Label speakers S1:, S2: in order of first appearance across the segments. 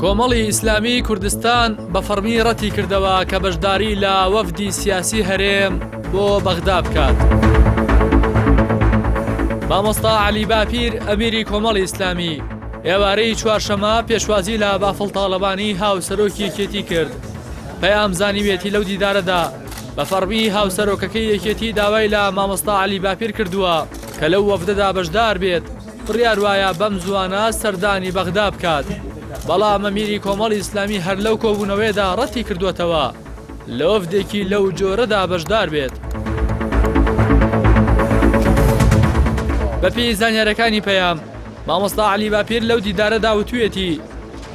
S1: کۆمەڵی ئیسلامی کوردستان بە فەرمی ڕەتی کردەوە کە بەشداری لە وەفدی سیاسی هەرێم بۆ بەغدا بکات. مامۆستا عەلی باپیر ئەمیری کۆمەڵی ئیسلامی ئێوارەی چوارشەمە پێشوازی لە بافڵ تاڵەبانی هاوسەرۆکی یەکێتی کرد. پەیام زانیوێتی لەو دیدارەدا بە فەرمی هاوسەرۆکەکەی یەکێتی داوای لە مامۆستا عەلی باپیر کردووە کە لەو وەفدەدا بەشدار بێت، بڕیار وایە بەم زوانە سەردانی بەغدا بکات. بەڵام ئەمیری کۆمەڵی ئیسلامی هەر لەو کۆبوونەوەیدا ڕەتی کردووەتەوە لە وەفدێکی لەو جۆرەدا بەشدار بێت. بەپێی زانیاریەکانی پەیام، مامۆستا عەلی باپیر لەو دیدارەدا وتوویەتی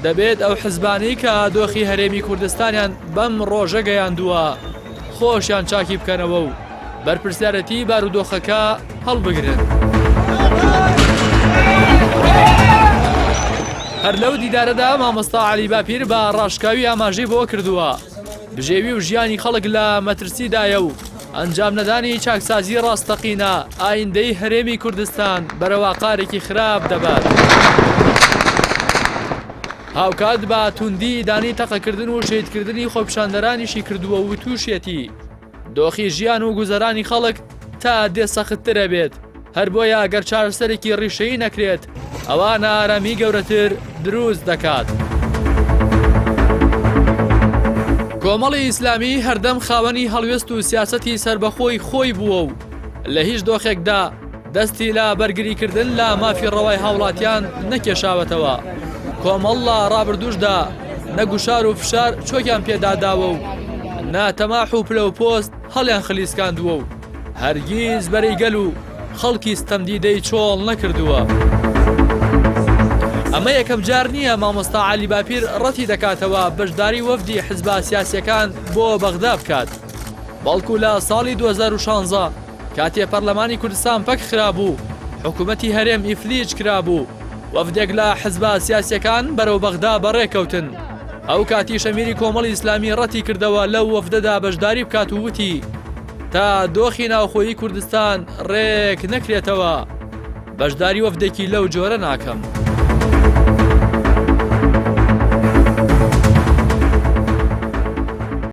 S1: دەبێت ئەو حیزبانەی کە دۆخی هەرێمی کوردستانیان بەم ڕۆژە گەیاندووە خۆشیان چاکی بکەنەوە و بەرپرسیارەتی بارودۆخەکە هەڵبگرن. هەر لەو دیدارەدا مامۆستا عەلی باپیر بە ڕاشکاوی ئاماژەی بۆ کردووە بژێوی و ژیانی خەڵک لە مەترسیدایە و ئەنجام نەدانی چاکسازی ڕاستەقینە ئایندەی هەرێمی کوردستان بەرەوا قارێکی خراپ دەبات. هاوکات بە توندی دانی تەقەکردن و شەیدکردنی خۆپیشاندەرانیشی کردووە و تووشێتی دۆخی ژیان و گوزەرانی خەڵک تا دێ سەختترە بێت. هەر بۆیە ئەگەر چارەسەرێکی ڕیشەیی نەکرێت ئەوانە ئارامی گەورەتر دروست دەکات. کۆمەڵی ئیسلامی هەردەم خاوەنی هەڵوێست و سیاسەتی سربەخۆی خۆی بووە و لە هیچ دۆخێکدا دەستی لە بەرگریکردن لە مافی ڕەوای هاوڵاتیان نەکێشاوەتەوە. کۆمەڵ لە ڕابردووشدا نەگوشار و فشار چۆکیان پێداداوە و ناتەماح و پلە و پۆست هەڵیان خلیسکاندووە و هەرگیز بەرەیگەل و خەڵکی ستەمدیدەی چۆڵ نەکردووە. ئەمە یەکەم جار نییە مامۆستا عەلی باپیر ڕەتی دەکاتەوە بەشداری وەفدی حیزبە سیاسیەکان بۆ بەغدا بکات. بەڵکو لە ساڵی 2016 کاتێ پەرلەمانی کوردستان پەک خرابوو، حکوومەتی هەرێم ئیفلیج کرابوو، وەفدێک لە حیزبە سیاسیەکان بەرەو بەغدا بەڕێکەوتن. ئەو کاتی شەمیری کۆمەڵی ئیسلامی ڕەتی کردەوە لەو وەفدەدا بەشداری بکات و وتی تا دۆخی ناوخۆیی کوردستان ڕێک نەکرێتەوە بەشداری وەفدێکی لەو جۆرە ناکەم.